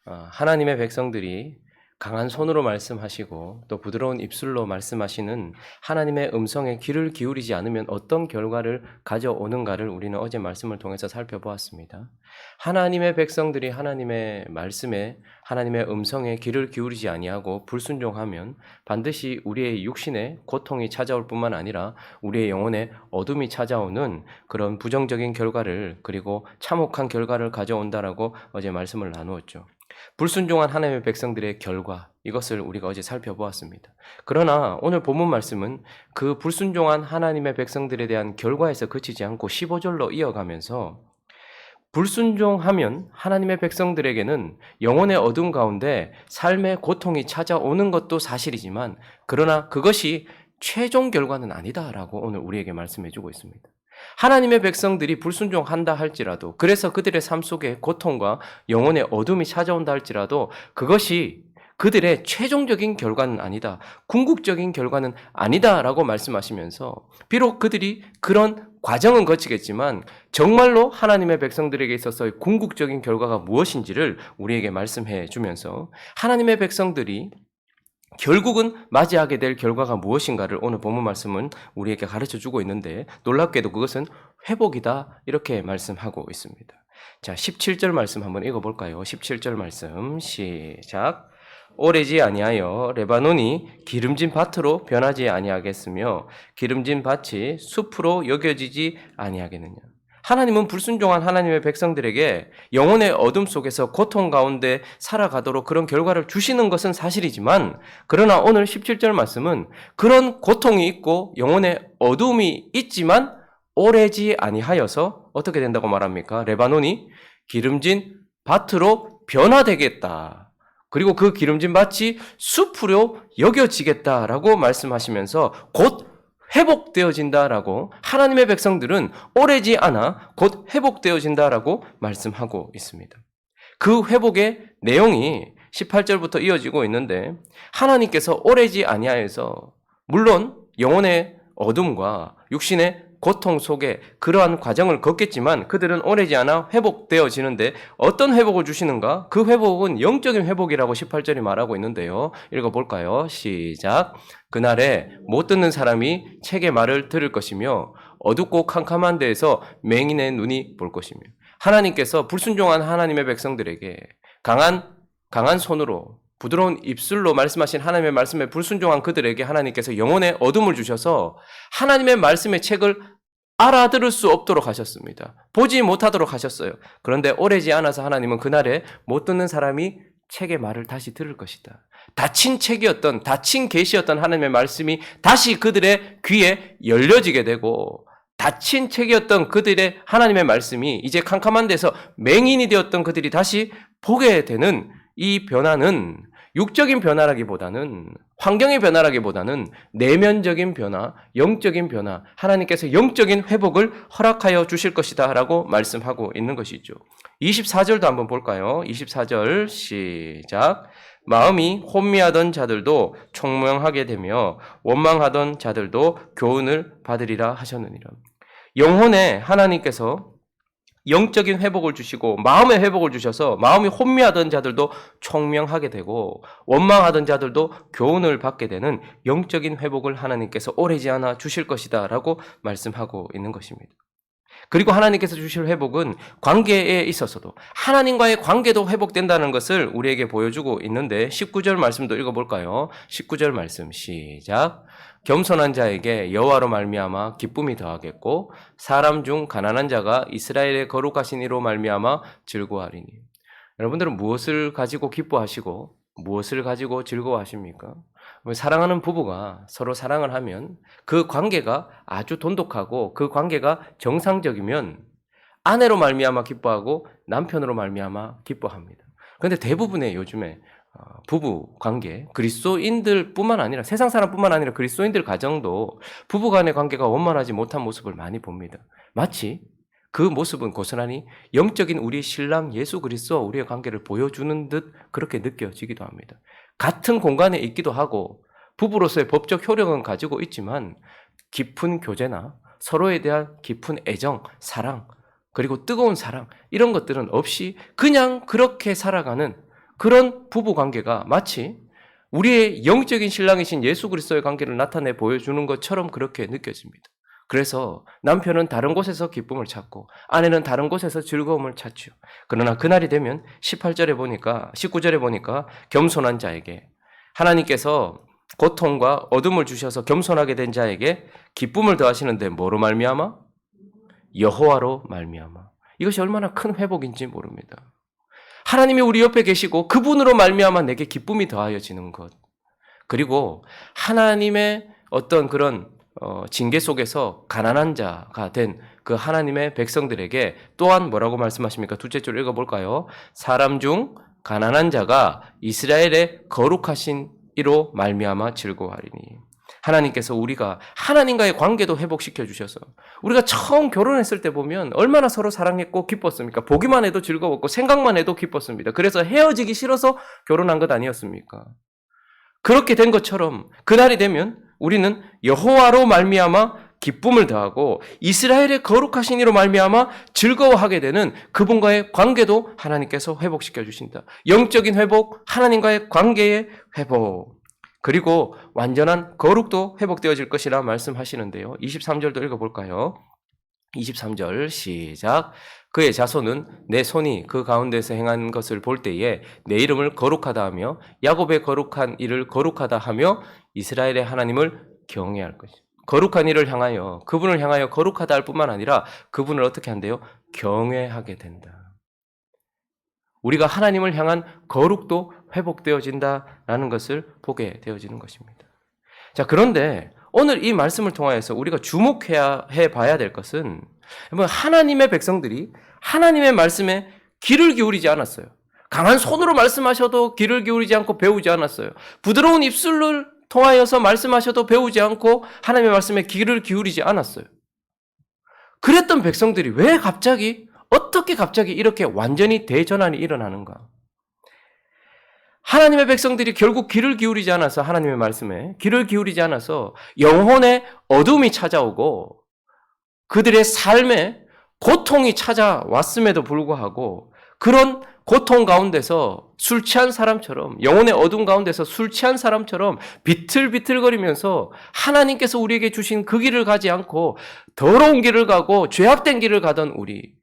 하나님의 백성들이 강한 손으로 말씀하시고 또 부드러운 입술로 말씀하시는 하나님의 음성에 귀를 기울이지 않으면 어떤 결과를 가져오는가를 우리는 어제 말씀을 통해서 살펴보았습니다. 하나님의 백성들이 하나님의 말씀에 하나님의 음성에 귀를 기울이지 아니하고 불순종하면 반드시 우리의 육신에 고통이 찾아올 뿐만 아니라 우리의 영혼에 어둠이 찾아오는 그런 부정적인 결과를 그리고 참혹한 결과를 가져온다라고 어제 말씀을 나누었죠. 불순종한 하나님의 백성들의 결과, 이것을 우리가 어제 살펴보았습니다. 그러나 오늘 본문 말씀은 그 불순종한 하나님의 백성들에 대한 결과에서 그치지 않고 15절로 이어가면서 불순종하면 하나님의 백성들에게는 영혼의 어둠 가운데 삶의 고통이 찾아오는 것도 사실이지만 그러나 그것이 최종 결과는 아니다라고 오늘 우리에게 말씀해 주고 있습니다. 하나님의 백성들이 불순종한다 할지라도 그래서 그들의 삶 속에 고통과 영혼의 어둠이 찾아온다 할지라도 그것이 그들의 최종적인 결과는 아니다. 궁극적인 결과는 아니다라고 말씀하시면서 비록 그들이 그런 과정은 거치겠지만 정말로 하나님의 백성들에게 있어서의 궁극적인 결과가 무엇인지를 우리에게 말씀해 주면서 하나님의 백성들이 결국은 맞이하게 될 결과가 무엇인가를 오늘 본문 말씀은 우리에게 가르쳐주고 있는데 놀랍게도 그것은 회복이다 이렇게 말씀하고 있습니다. 자, 17절 말씀 한번 읽어볼까요? 17절 말씀 시작. 오래지 아니하여 레바논이 기름진 밭으로 변하지 아니하겠으며 기름진 밭이 숲으로 여겨지지 아니하겠느냐. 하나님은 불순종한 하나님의 백성들에게 영혼의 어둠 속에서 고통 가운데 살아가도록 그런 결과를 주시는 것은 사실이지만 그러나 오늘 17절 말씀은 그런 고통이 있고 영혼의 어둠이 있지만 오래지 아니하여서 어떻게 된다고 말합니까? 레바논이 기름진 밭으로 변화되겠다. 그리고 그 기름진 밭이 숲으로 여겨지겠다라고 말씀하시면서 곧 회복되어진다라고 하나님의 백성들은 오래지 않아 곧 회복되어진다라고 말씀하고 있습니다. 그 회복의 내용이 18절부터 이어지고 있는데 하나님께서 오래지 아니하여서 물론 영혼의 어둠과 육신의 고통 속에 그러한 과정을 겪겠지만 그들은 오래지 않아 회복되어지는데 어떤 회복을 주시는가? 그 회복은 영적인 회복이라고 18절이 말하고 있는데요. 읽어볼까요? 시작. 그날에 못 듣는 사람이 책의 말을 들을 것이며 어둡고 캄캄한 데에서 맹인의 눈이 볼 것이며 하나님께서 불순종한 하나님의 백성들에게 강한 손으로 부드러운 입술로 말씀하신 하나님의 말씀에 불순종한 그들에게 하나님께서 영혼의 어둠을 주셔서 하나님의 말씀의 책을 알아들을 수 없도록 하셨습니다. 보지 못하도록 하셨어요. 그런데 오래지 않아서 하나님은 그날에 못 듣는 사람이 책의 말을 다시 들을 것이다. 닫힌 계시였던 하나님의 말씀이 다시 그들의 귀에 열려지게 되고 닫힌 책이었던 그들의 하나님의 말씀이 이제 캄캄한 데서 맹인이 되었던 그들이 다시 보게 되는 이 변화는 육적인 변화라기보다는 환경의 변화라기보다는 내면적인 변화, 영적인 변화, 하나님께서 영적인 회복을 허락하여 주실 것이다 라고 말씀하고 있는 것이죠. 24절도 한번 볼까요? 24절 시작. 마음이 혼미하던 자들도 총명하게 되며 원망하던 자들도 교훈을 받으리라 하셨느니라. 영혼에 하나님께서 영적인 회복을 주시고 마음의 회복을 주셔서 마음이 혼미하던 자들도 총명하게 되고 원망하던 자들도 교훈을 받게 되는 영적인 회복을 하나님께서 오래지 않아 주실 것이다 라고 말씀하고 있는 것입니다. 그리고 하나님께서 주실 회복은 관계에 있어서도 하나님과의 관계도 회복된다는 것을 우리에게 보여주고 있는데 19절 말씀도 읽어볼까요? 19절 말씀 시작. 겸손한 자에게 여호와로 말미암아 기쁨이 더하겠고 사람 중 가난한 자가 이스라엘의 거룩하신 이로 말미암아 즐거워하리니. 여러분들은 무엇을 가지고 기뻐하시고 무엇을 가지고 즐거워하십니까? 사랑하는 부부가 서로 사랑을 하면 그 관계가 아주 돈독하고 그 관계가 정상적이면 아내로 말미암아 기뻐하고 남편으로 말미암아 기뻐합니다. 그런데 대부분의 요즘에 부부 관계, 그리스도인들뿐만 아니라 세상 사람뿐만 아니라 그리스도인들 가정도 부부 간의 관계가 원만하지 못한 모습을 많이 봅니다. 마치 그 모습은 고스란히 영적인 우리 신랑 예수 그리스도와 우리의 관계를 보여주는 듯 그렇게 느껴지기도 합니다. 같은 공간에 있기도 하고 부부로서의 법적 효력은 가지고 있지만 깊은 교제나 서로에 대한 깊은 애정, 사랑, 그리고 뜨거운 사랑 이런 것들은 없이 그냥 그렇게 살아가는 그런 부부 관계가 마치 우리의 영적인 신랑이신 예수 그리스도의 관계를 나타내 보여주는 것처럼 그렇게 느껴집니다. 그래서 남편은 다른 곳에서 기쁨을 찾고 아내는 다른 곳에서 즐거움을 찾죠. 그러나 그날이 되면 18절에 보니까 19절에 보니까 겸손한 자에게 하나님께서 고통과 어둠을 주셔서 겸손하게 된 자에게 기쁨을 더하시는데 뭐로 말미암아? 여호와로 말미암아. 이것이 얼마나 큰 회복인지 모릅니다. 하나님이 우리 옆에 계시고 그분으로 말미암아 내게 기쁨이 더하여지는 것. 그리고 하나님의 어떤 그런 징계 속에서 가난한 자가 된 그 하나님의 백성들에게 또한 뭐라고 말씀하십니까? 둘째 줄 읽어볼까요? 사람 중 가난한 자가 이스라엘의 거룩하신 이로 말미암아 즐거워하리니. 하나님께서 우리가 하나님과의 관계도 회복시켜 주셔서 우리가 처음 결혼했을 때 보면 얼마나 서로 사랑했고 기뻤습니까? 보기만 해도 즐거웠고 생각만 해도 기뻤습니다. 그래서 헤어지기 싫어서 결혼한 것 아니었습니까? 그렇게 된 것처럼 그날이 되면 우리는 여호와로 말미암아 기쁨을 더하고 이스라엘의 거룩하신 이로 말미암아 즐거워하게 되는 그분과의 관계도 하나님께서 회복시켜 주신다. 영적인 회복, 하나님과의 관계의 회복, 그리고 완전한 거룩도 회복되어질 것이라 말씀하시는데요. 23절도 읽어볼까요? 23절 시작. 그의 자손은 내 손이 그 가운데서 행한 것을 볼 때에 내 이름을 거룩하다 하며 야곱의 거룩한 일을 거룩하다 하며 이스라엘의 하나님을 경외할 것이다. 거룩한 일을 향하여 그분을 향하여 거룩하다 할 뿐만 아니라 그분을 어떻게 한대요? 경외하게 된다. 우리가 하나님을 향한 거룩도 회복되어진다라는 것을 보게 되어지는 것입니다. 자, 그런데 오늘 이 말씀을 통하여서 우리가 주목해야 봐야 될 것은 하나님의 백성들이 하나님의 말씀에 귀를 기울이지 않았어요. 강한 손으로 말씀하셔도 귀를 기울이지 않고 배우지 않았어요. 부드러운 입술을 통하여서 말씀하셔도 배우지 않고 하나님의 말씀에 귀를 기울이지 않았어요. 그랬던 백성들이 왜 어떻게 갑자기 이렇게 완전히 대전환이 일어나는가? 하나님의 백성들이 결국 귀를 기울이지 않아서 하나님의 말씀에 귀를 기울이지 않아서 영혼의 어둠이 찾아오고 그들의 삶에 고통이 찾아왔음에도 불구하고 그런 고통 가운데서 술 취한 사람처럼 영혼의 어둠 가운데서 술 취한 사람처럼 비틀비틀거리면서 하나님께서 우리에게 주신 그 길을 가지 않고 더러운 길을 가고 죄악된 길을 가던 우리,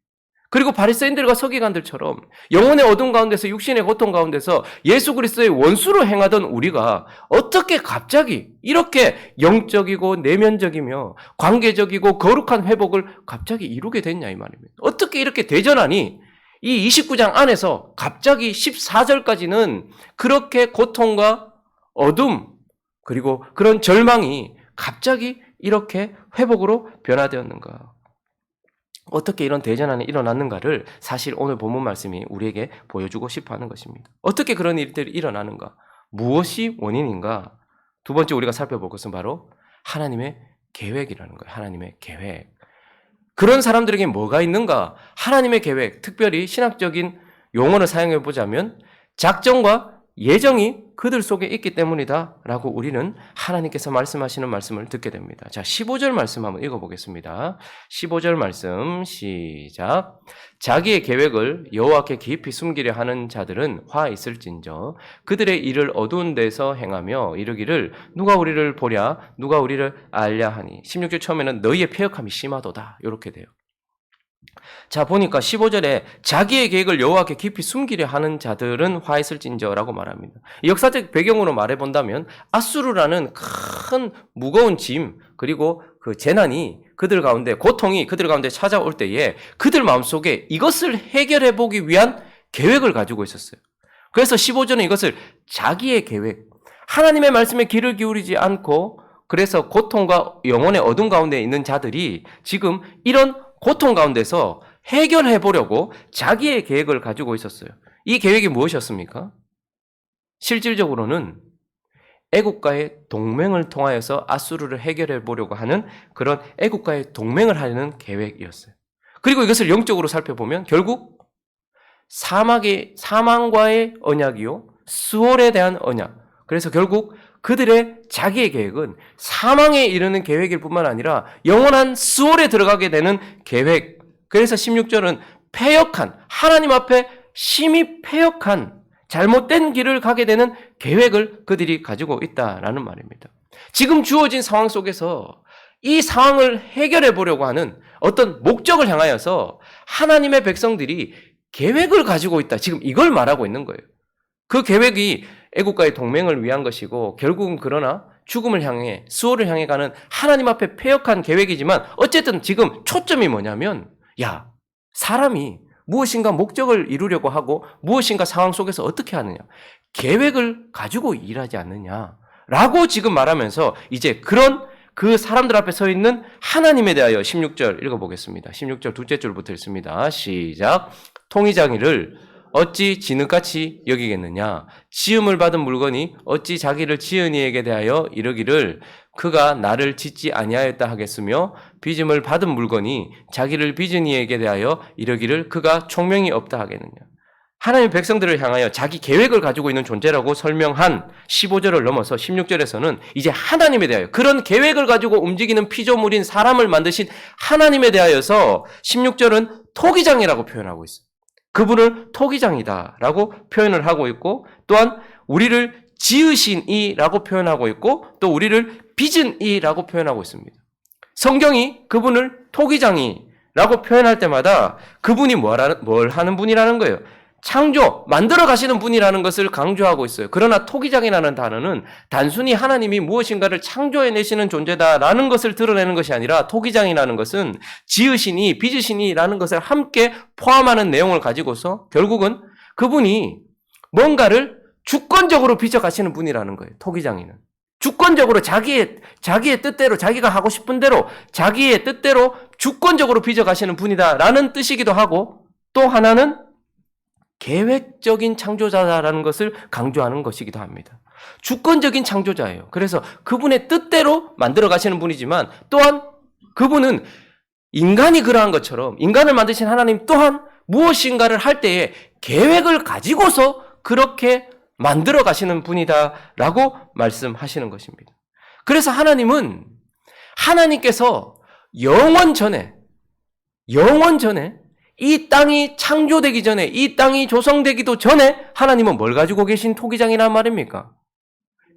그리고 바리새인들과 서기관들처럼 영혼의 어둠 가운데서 육신의 고통 가운데서 예수 그리스도의 원수로 행하던 우리가 어떻게 갑자기 이렇게 영적이고 내면적이며 관계적이고 거룩한 회복을 갑자기 이루게 됐냐 이 말입니다. 어떻게 이렇게 대전하니 이 29장 안에서 갑자기 14절까지는 그렇게 고통과 어둠 그리고 그런 절망이 갑자기 이렇게 회복으로 변화되었는가? 어떻게 이런 대전환이 일어났는가를 사실 오늘 본문 말씀이 우리에게 보여주고 싶어 하는 것입니다. 어떻게 그런 일들이 일어나는가? 무엇이 원인인가? 두 번째 우리가 살펴볼 것은 바로 하나님의 계획이라는 거예요. 하나님의 계획. 그런 사람들에게 뭐가 있는가? 하나님의 계획, 특별히 신학적인 용어를 사용해 보자면 작정과 예정이 그들 속에 있기 때문이다 라고 우리는 하나님께서 말씀하시는 말씀을 듣게 됩니다. 자, 15절 말씀 한번 읽어보겠습니다. 15절 말씀 시작. 자기의 계획을 여호와께 깊이 숨기려 하는 자들은 화 있을진저 그들의 일을 어두운 데서 행하며 이르기를 누가 우리를 보랴 누가 우리를 알랴 하니. 16절 처음에는 너희의 패역함이 심하도다 이렇게 돼요. 자, 보니까 15절에 자기의 계획을 여호와께 깊이 숨기려 하는 자들은 화 있을진저라고 말합니다. 역사적 배경으로 말해본다면 아수르라는 큰 무거운 짐 그리고 그 재난이 그들 가운데 고통이 그들 가운데 찾아올 때에 그들 마음속에 이것을 해결해 보기 위한 계획을 가지고 있었어요. 그래서 15절은 이것을 자기의 계획, 하나님의 말씀에 귀를 기울이지 않고 그래서 고통과 영혼의 어둠 가운데 있는 자들이 지금 이런 고통 가운데서 해결해 보려고 자기의 계획을 가지고 있었어요. 이 계획이 무엇이었습니까? 실질적으로는 애국과의 동맹을 통하여서 아수르를 해결해 보려고 하는 그런 애국과의 동맹을 하려는 계획이었어요. 그리고 이것을 영적으로 살펴보면 결국 사망과의 언약이요, 수월에 대한 언약. 그래서 결국 그들의 자기의 계획은 사망에 이르는 계획일 뿐만 아니라 영원한 수월에 들어가게 되는 계획. 그래서 16절은 패역한, 하나님 앞에 심히 패역한 잘못된 길을 가게 되는 계획을 그들이 가지고 있다라는 말입니다. 지금 주어진 상황 속에서 이 상황을 해결해 보려고 하는 어떤 목적을 향하여서 하나님의 백성들이 계획을 가지고 있다. 지금 이걸 말하고 있는 거예요. 그 계획이 애국과의 동맹을 위한 것이고 결국은 그러나 죽음을 향해 수호를 향해 가는 하나님 앞에 패역한 계획이지만 어쨌든 지금 초점이 뭐냐면 사람이 무엇인가 목적을 이루려고 하고 무엇인가 상황 속에서 어떻게 하느냐. 계획을 가지고 일하지 않느냐라고 지금 말하면서 이제 그런 그 사람들 앞에 서 있는 하나님에 대하여 16절 읽어보겠습니다. 16절 둘째 줄부터 읽습니다. 시작. 통이장이를 어찌 진흙같이 여기겠느냐? 지음을 받은 물건이 어찌 자기를 지은 이에게 대하여 이르기를 그가 나를 짓지 아니하였다 하겠으며 빚음을 받은 물건이 자기를 빚은 이에게 대하여 이르기를 그가 총명이 없다 하겠느냐? 하나님의 백성들을 향하여 자기 계획을 가지고 있는 존재라고 설명한 15절을 넘어서 16절에서는 이제 하나님에 대하여 그런 계획을 가지고 움직이는 피조물인 사람을 만드신 하나님에 대하여서 16절은 토기장이라고 표현하고 있어요. 그분을 토기장이다라고 표현을 하고 있고 또한 우리를 지으신 이라고 표현하고 있고 또 우리를 빚은 이라고 표현하고 있습니다. 성경이 그분을 토기장이라고 표현할 때마다 그분이 뭘 하는 분이라는 거예요. 창조, 만들어 가시는 분이라는 것을 강조하고 있어요. 그러나 토기장이라는 단어는 단순히 하나님이 무엇인가를 창조해내시는 존재다라는 것을 드러내는 것이 아니라 토기장이라는 것은 지으시니, 빚으시니라는 것을 함께 포함하는 내용을 가지고서 결국은 그분이 뭔가를 주권적으로 빚어가시는 분이라는 거예요. 토기장이는. 주권적으로 자기의 뜻대로 자기가 하고 싶은 대로 자기의 뜻대로 주권적으로 빚어가시는 분이다라는 뜻이기도 하고 또 하나는 계획적인 창조자라는 것을 강조하는 것이기도 합니다. 주권적인 창조자예요. 그래서 그분의 뜻대로 만들어 가시는 분이지만 또한 그분은 인간이 그러한 것처럼 인간을 만드신 하나님 또한 무엇인가를 할 때에 계획을 가지고서 그렇게 만들어 가시는 분이다라고 말씀하시는 것입니다. 그래서 하나님께서 영원 전에 이 땅이 창조되기 전에, 이 땅이 조성되기도 전에 하나님은 뭘 가지고 계신 토기장이란 말입니까?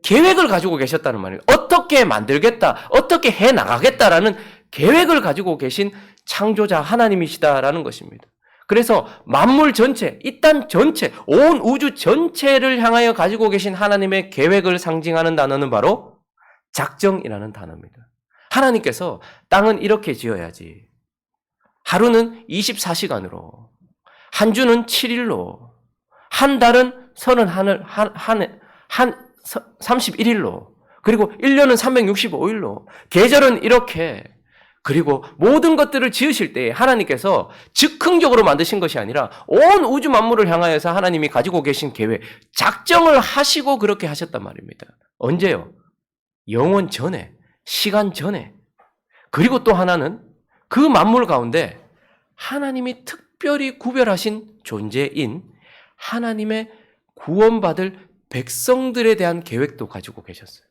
계획을 가지고 계셨다는 말이에요. 어떻게 만들겠다, 어떻게 해나가겠다라는 계획을 가지고 계신 창조자 하나님이시다라는 것입니다. 그래서 만물 전체, 이 땅 전체, 온 우주 전체를 향하여 가지고 계신 하나님의 계획을 상징하는 단어는 바로 작정이라는 단어입니다. 하나님께서 땅은 이렇게 지어야지. 하루는 24시간으로, 한 주는 7일로, 한 달은 31일로, 그리고 1년은 365일로, 계절은 이렇게, 그리고 모든 것들을 지으실 때 하나님께서 즉흥적으로 만드신 것이 아니라 온 우주 만물을 향하여서 하나님이 가지고 계신 계획, 작정을 하시고 그렇게 하셨단 말입니다. 언제요? 영원 전에, 시간 전에. 그리고 또 하나는 그 만물 가운데 하나님이 특별히 구별하신 존재인 하나님의 구원받을 백성들에 대한 계획도 가지고 계셨어요.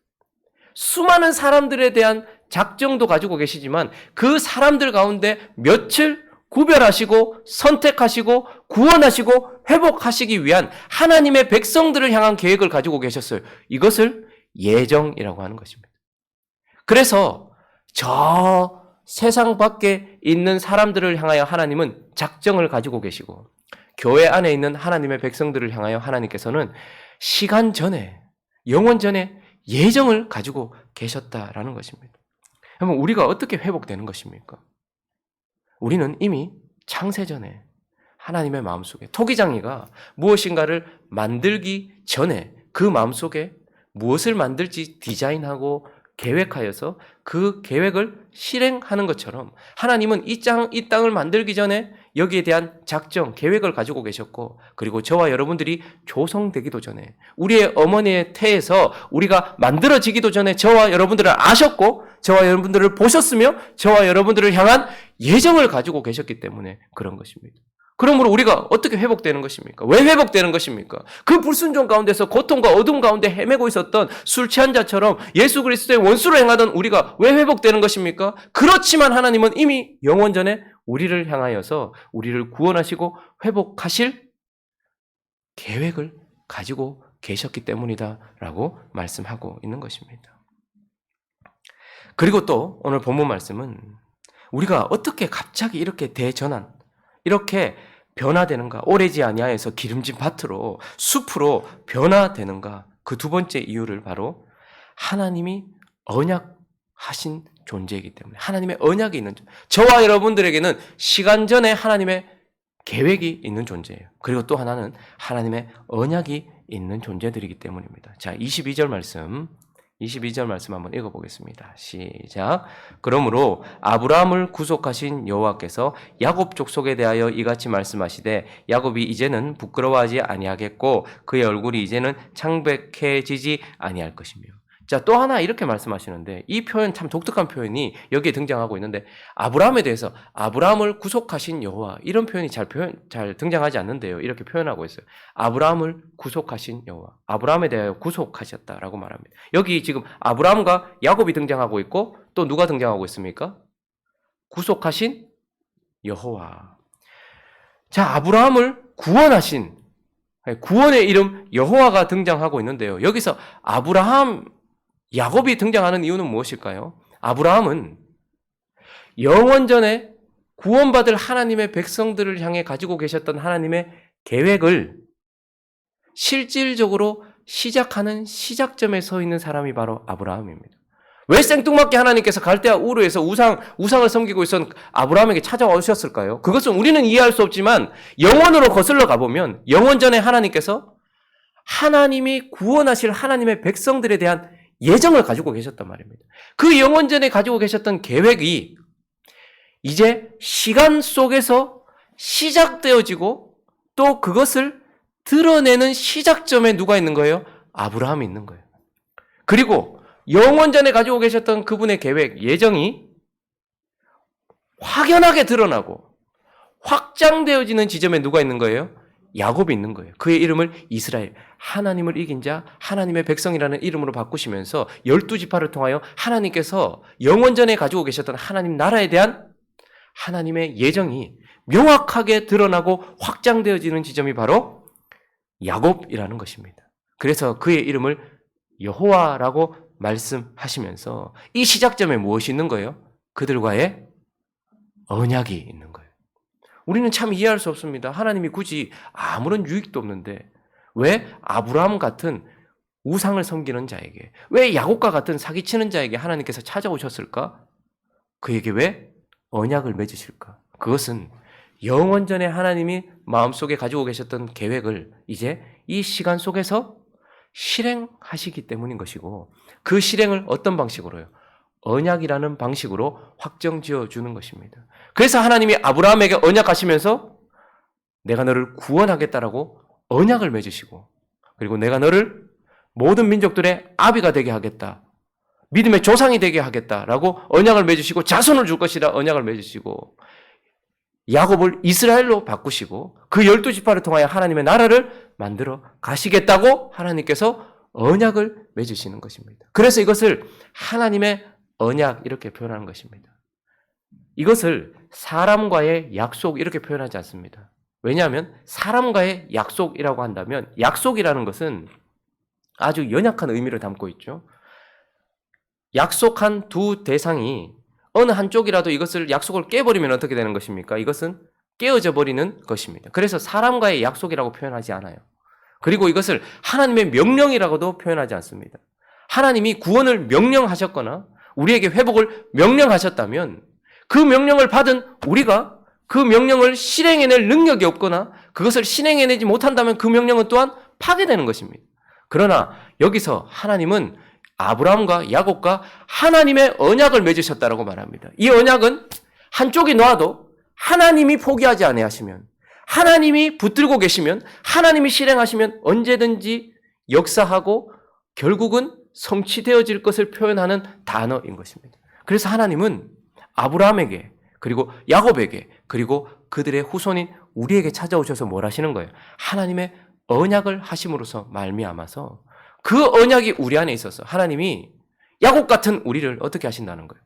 수많은 사람들에 대한 작정도 가지고 계시지만 그 사람들 가운데 몇을 구별하시고 선택하시고 구원하시고 회복하시기 위한 하나님의 백성들을 향한 계획을 가지고 계셨어요. 이것을 예정이라고 하는 것입니다. 그래서 저 세상 밖에 있는 사람들을 향하여 하나님은 작정을 가지고 계시고 교회 안에 있는 하나님의 백성들을 향하여 하나님께서는 시간 전에, 영원 전에 예정을 가지고 계셨다라는 것입니다. 그러면 우리가 어떻게 회복되는 것입니까? 우리는 이미 창세전에 하나님의 마음속에 토기장이가 무엇인가를 만들기 전에 그 마음속에 무엇을 만들지 디자인하고 계획하여서 그 계획을 실행하는 것처럼 하나님은 이 땅을 만들기 전에 여기에 대한 작정, 계획을 가지고 계셨고 그리고 저와 여러분들이 조성되기도 전에 우리의 어머니의 태에서 우리가 만들어지기도 전에 저와 여러분들을 아셨고 저와 여러분들을 보셨으며 저와 여러분들을 향한 예정을 가지고 계셨기 때문에 그런 것입니다. 그러므로 우리가 어떻게 회복되는 것입니까? 왜 회복되는 것입니까? 그 불순종 가운데서 고통과 어둠 가운데 헤매고 있었던 술 취한 자처럼 예수 그리스도의 원수로 행하던 우리가 왜 회복되는 것입니까? 그렇지만 하나님은 이미 영원 전에 우리를 향하여서 우리를 구원하시고 회복하실 계획을 가지고 계셨기 때문이다라고 말씀하고 있는 것입니다. 그리고 또 오늘 본문 말씀은 우리가 어떻게 갑자기 이렇게 대전환, 이렇게 변화되는가, 오래지 아니하여서 기름진 밭으로 숲으로 변화되는가, 그 두 번째 이유를 바로 하나님이 언약하신 존재이기 때문에, 하나님의 언약이 있는 존재, 저와 여러분들에게는 시간 전에 하나님의 계획이 있는 존재예요. 그리고 또 하나는 하나님의 언약이 있는 존재들이기 때문입니다. 자, 22절 말씀 한번 읽어보겠습니다. 시작. 그러므로 아브라함을 구속하신 여호와께서 야곱 족속에 대하여 이같이 말씀하시되 야곱이 이제는 부끄러워하지 아니하겠고 그의 얼굴이 이제는 창백해지지 아니할 것이며. 자, 또 하나 이렇게 말씀하시는데 이 표현 참 독특한 표현이 여기에 등장하고 있는데 아브라함에 대해서 아브라함을 구속하신 여호와 이런 표현이 잘 등장하지 않는데요. 이렇게 표현하고 있어요. 아브라함을 구속하신 여호와. 아브라함에 대하여 구속하셨다라고 말합니다. 여기 지금 아브라함과 야곱이 등장하고 있고 또 누가 등장하고 있습니까? 구속하신 여호와. 자, 아브라함을 구원하신 구원의 이름 여호와가 등장하고 있는데요. 여기서 아브라함 야곱이 등장하는 이유는 무엇일까요? 아브라함은 영원전에 구원받을 하나님의 백성들을 향해 가지고 계셨던 하나님의 계획을 실질적으로 시작하는 시작점에 서 있는 사람이 바로 아브라함입니다. 왜 생뚱맞게 하나님께서 갈대아 우르에서 우상을 섬기고 있었던 아브라함에게 찾아오셨을까요? 그것은 우리는 이해할 수 없지만 영원으로 거슬러 가보면 영원전에 하나님께서 하나님이 구원하실 하나님의 백성들에 대한 예정을 가지고 계셨단 말입니다. 그 영원전에 가지고 계셨던 계획이 이제 시간 속에서 시작되어지고 또 그것을 드러내는 시작점에 누가 있는 거예요? 아브라함이 있는 거예요. 그리고 영원전에 가지고 계셨던 그분의 계획, 예정이 확연하게 드러나고 확장되어지는 지점에 누가 있는 거예요? 야곱이 있는 거예요. 그의 이름을 이스라엘, 하나님을 이긴 자, 하나님의 백성이라는 이름으로 바꾸시면서 12지파를 통하여 하나님께서 영원전에 가지고 계셨던 하나님 나라에 대한 하나님의 예정이 명확하게 드러나고 확장되어지는 지점이 바로 야곱이라는 것입니다. 그래서 그의 이름을 여호와라고 말씀하시면서 이 시작점에 무엇이 있는 거예요? 그들과의 언약이 있는 거예요. 우리는 참 이해할 수 없습니다. 하나님이 굳이 아무런 유익도 없는데 왜 아브라함 같은 우상을 섬기는 자에게, 왜 야곱과 같은 사기치는 자에게 하나님께서 찾아오셨을까? 그에게 왜 언약을 맺으실까? 그것은 영원전에 하나님이 마음속에 가지고 계셨던 계획을 이제 이 시간 속에서 실행하시기 때문인 것이고 그 실행을 어떤 방식으로요? 언약이라는 방식으로 확정지어 주는 것입니다. 그래서 하나님이 아브라함에게 언약하시면서 내가 너를 구원하겠다라고 언약을 맺으시고 그리고 내가 너를 모든 민족들의 아비가 되게 하겠다. 믿음의 조상이 되게 하겠다라고 언약을 맺으시고 자손을 줄 것이라 언약을 맺으시고 야곱을 이스라엘로 바꾸시고 그 12지파를 통하여 하나님의 나라를 만들어 가시겠다고 하나님께서 언약을 맺으시는 것입니다. 그래서 이것을 하나님의 언약 이렇게 표현하는 것입니다. 이것을 사람과의 약속 이렇게 표현하지 않습니다. 왜냐하면 사람과의 약속이라고 한다면 약속이라는 것은 아주 연약한 의미를 담고 있죠. 약속한 두 대상이 어느 한쪽이라도 이것을 약속을 깨버리면 어떻게 되는 것입니까? 이것은 깨어져 버리는 것입니다. 그래서 사람과의 약속이라고 표현하지 않아요. 그리고 이것을 하나님의 명령이라고도 표현하지 않습니다. 하나님이 구원을 명령하셨거나 우리에게 회복을 명령하셨다면 그 명령을 받은 우리가 그 명령을 실행해낼 능력이 없거나 그것을 실행해내지 못한다면 그 명령은 또한 파괴되는 것입니다. 그러나 여기서 하나님은 아브라함과 야곱과 하나님의 언약을 맺으셨다라고 말합니다. 이 언약은 한쪽이 놓아도 하나님이 포기하지 아니하시면 하나님이 붙들고 계시면 하나님이 실행하시면 언제든지 역사하고 결국은 성취되어질 것을 표현하는 단어인 것입니다. 그래서 하나님은 아브라함에게 그리고 야곱에게 그리고 그들의 후손인 우리에게 찾아오셔서 뭘 하시는 거예요? 하나님의 언약을 하심으로써 말미암아서 그 언약이 우리 안에 있어서 하나님이 야곱 같은 우리를 어떻게 하신다는 거예요?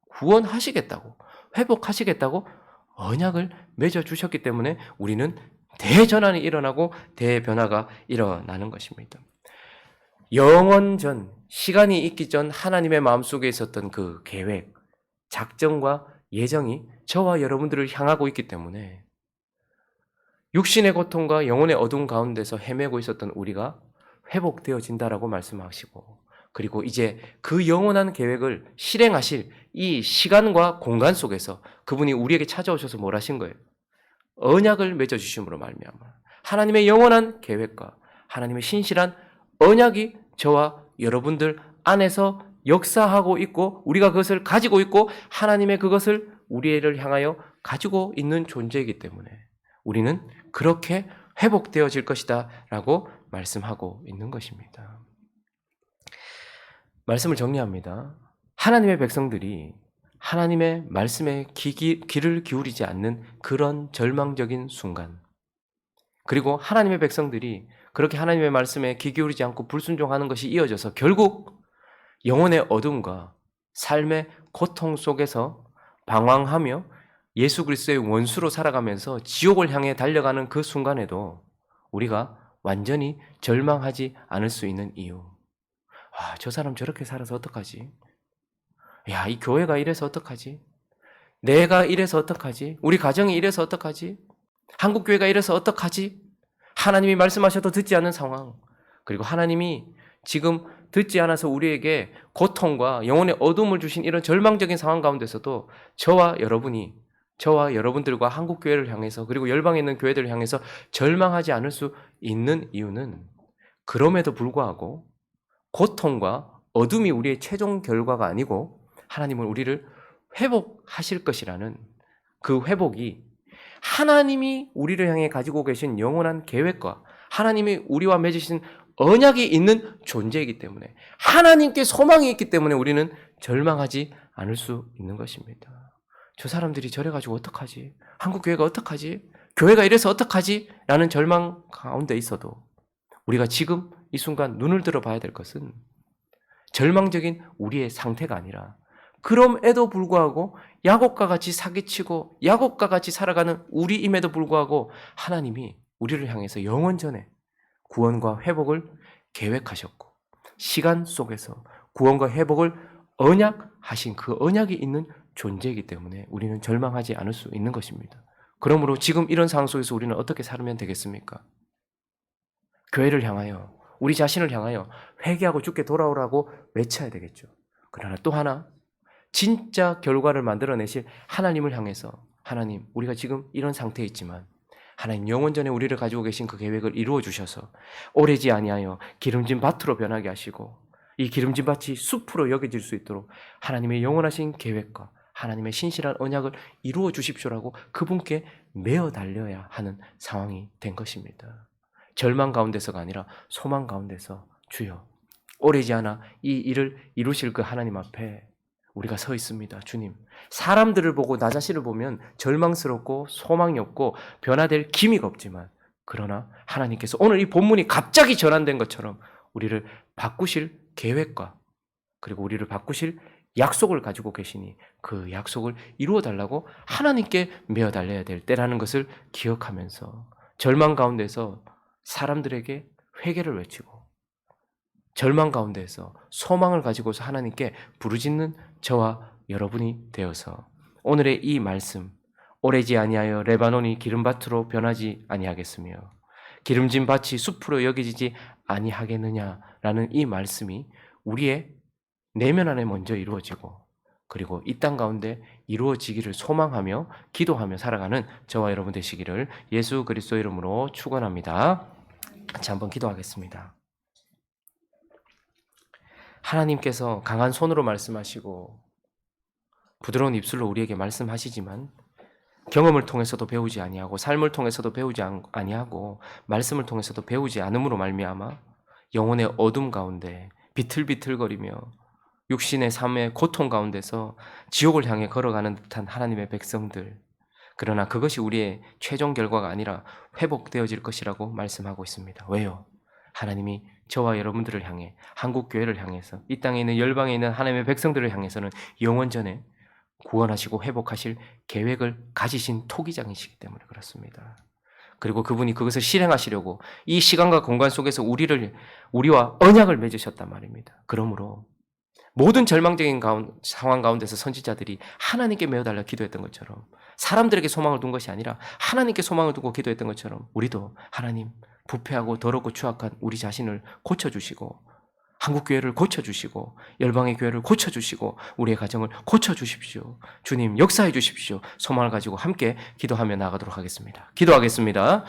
구원하시겠다고 회복하시겠다고 언약을 맺어주셨기 때문에 우리는 대전환이 일어나고 대변화가 일어나는 것입니다. 영원 전, 시간이 있기 전 하나님의 마음속에 있었던 그 계획, 작정과 예정이 저와 여러분들을 향하고 있기 때문에 육신의 고통과 영혼의 어두움 가운데서 헤매고 있었던 우리가 회복되어진다라고 말씀하시고, 그리고 이제 그 영원한 계획을 실행하실 이 시간과 공간 속에서 그분이 우리에게 찾아오셔서 뭘 하신 거예요? 언약을 맺어주심으로 말미암아 하나님의 영원한 계획과 하나님의 신실한 언약이 저와 여러분들 안에서 역사하고 있고, 우리가 그것을 가지고 있고 하나님의 그것을 우리를 향하여 가지고 있는 존재이기 때문에 우리는 그렇게 회복되어질 것이다 라고 말씀하고 있는 것입니다. 말씀을 정리합니다. 하나님의 백성들이 하나님의 말씀에 귀를 기울이지 않는 그런 절망적인 순간, 그리고 하나님의 백성들이 그렇게 하나님의 말씀에 귀 기울이지 않고 불순종하는 것이 이어져서 결국 영혼의 어둠과 삶의 고통 속에서 방황하며 예수 그리스도의 원수로 살아가면서 지옥을 향해 달려가는 그 순간에도 우리가 완전히 절망하지 않을 수 있는 이유. 저 사람 저렇게 살아서 어떡하지? 야, 이 교회가 이래서 어떡하지? 내가 이래서 어떡하지? 우리 가정이 이래서 어떡하지? 한국교회가 이래서 어떡하지? 하나님이 말씀하셔도 듣지 않는 상황. 그리고 하나님이 지금 듣지 않아서 우리에게 고통과 영혼의 어둠을 주신 이런 절망적인 상황 가운데서도 저와 여러분들과 한국교회를 향해서, 그리고 열방에 있는 교회들을 향해서 절망하지 않을 수 있는 이유는, 그럼에도 불구하고 고통과 어둠이 우리의 최종 결과가 아니고 하나님은 우리를 회복하실 것이라는 그 회복이 하나님이 우리를 향해 가지고 계신 영원한 계획과 하나님이 우리와 맺으신 언약이 있는 존재이기 때문에, 하나님께 소망이 있기 때문에 우리는 절망하지 않을 수 있는 것입니다. 저 사람들이 저래가지고 어떡하지? 한국교회가 어떡하지? 교회가 이래서 어떡하지? 라는 절망 가운데 있어도 우리가 지금 이 순간 눈을 들어 봐야 될 것은 절망적인 우리의 상태가 아니라, 그럼에도 불구하고 야곱과 같이 사기치고 야곱과 같이 살아가는 우리임에도 불구하고 하나님이 우리를 향해서 영원전에 구원과 회복을 계획하셨고, 시간 속에서 구원과 회복을 언약하신 그 언약이 있는 존재이기 때문에 우리는 절망하지 않을 수 있는 것입니다. 그러므로 지금 이런 상황 속에서 우리는 어떻게 살면 되겠습니까? 교회를 향하여, 우리 자신을 향하여 회개하고 주께 돌아오라고 외쳐야 되겠죠. 그러나 또 하나, 진짜 결과를 만들어내실 하나님을 향해서, 하나님, 우리가 지금 이런 상태에 있지만 하나님 영원전에 우리를 가지고 계신 그 계획을 이루어 주셔서 오래지 아니하여 기름진 밭으로 변하게 하시고 이 기름진 밭이 숲으로 여겨질 수 있도록 하나님의 영원하신 계획과 하나님의 신실한 언약을 이루어 주십시오라고 그분께 매어 달려야 하는 상황이 된 것입니다. 절망 가운데서가 아니라 소망 가운데서, 주여, 오래지 않아 이 일을 이루실 그 하나님 앞에 우리가 서 있습니다. 주님, 사람들을 보고 나 자신을 보면 절망스럽고 소망이 없고 변화될 기미가 없지만, 그러나 하나님께서 오늘 이 본문이 갑자기 전환된 것처럼 우리를 바꾸실 계획과 그리고 우리를 바꾸실 약속을 가지고 계시니 그 약속을 이루어 달라고 하나님께 매어 달려야 될 때라는 것을 기억하면서 절망 가운데서 사람들에게 회개를 외치고 절망 가운데서 소망을 가지고서 하나님께 부르짖는 저와 여러분이 되어서 오늘의 이 말씀, 오래지 아니하여 레바논이 기름밭으로 변하지 아니하겠으며 기름진 밭이 숲으로 여겨지지 아니하겠느냐라는 이 말씀이 우리의 내면 안에 먼저 이루어지고, 그리고 이 땅 가운데 이루어지기를 소망하며 기도하며 살아가는 저와 여러분 되시기를 예수 그리스도 이름으로 축원합니다. 같이 한번 기도하겠습니다. 하나님께서 강한 손으로 말씀하시고 부드러운 입술로 우리에게 말씀하시지만 경험을 통해서도 배우지 아니하고 삶을 통해서도 배우지 아니하고 말씀을 통해서도 배우지 않음으로 말미암아 영혼의 어둠 가운데 비틀비틀거리며 육신의 삶의 고통 가운데서 지옥을 향해 걸어가는 듯한 하나님의 백성들, 그러나 그것이 우리의 최종 결과가 아니라 회복되어질 것이라고 말씀하고 있습니다. 왜요? 하나님이 저와 여러분들을 향해, 한국교회를 향해서, 이 땅에 있는 열방에 있는 하나님의 백성들을 향해서는 영원전에 구원하시고 회복하실 계획을 가지신 토기장이시기 때문에 그렇습니다. 그리고 그분이 그것을 실행하시려고 이 시간과 공간 속에서 우리와 언약을 맺으셨단 말입니다. 그러므로 모든 절망적인 상황 가운데서 선지자들이 하나님께 메어달라 기도했던 것처럼, 사람들에게 소망을 둔 것이 아니라 하나님께 소망을 두고 기도했던 것처럼, 우리도 하나님, 부패하고 더럽고 추악한 우리 자신을 고쳐주시고, 한국교회를 고쳐주시고, 열방의 교회를 고쳐주시고, 우리의 가정을 고쳐주십시오. 주님 역사해 주십시오. 소망을 가지고 함께 기도하며 나아가도록 하겠습니다. 기도하겠습니다.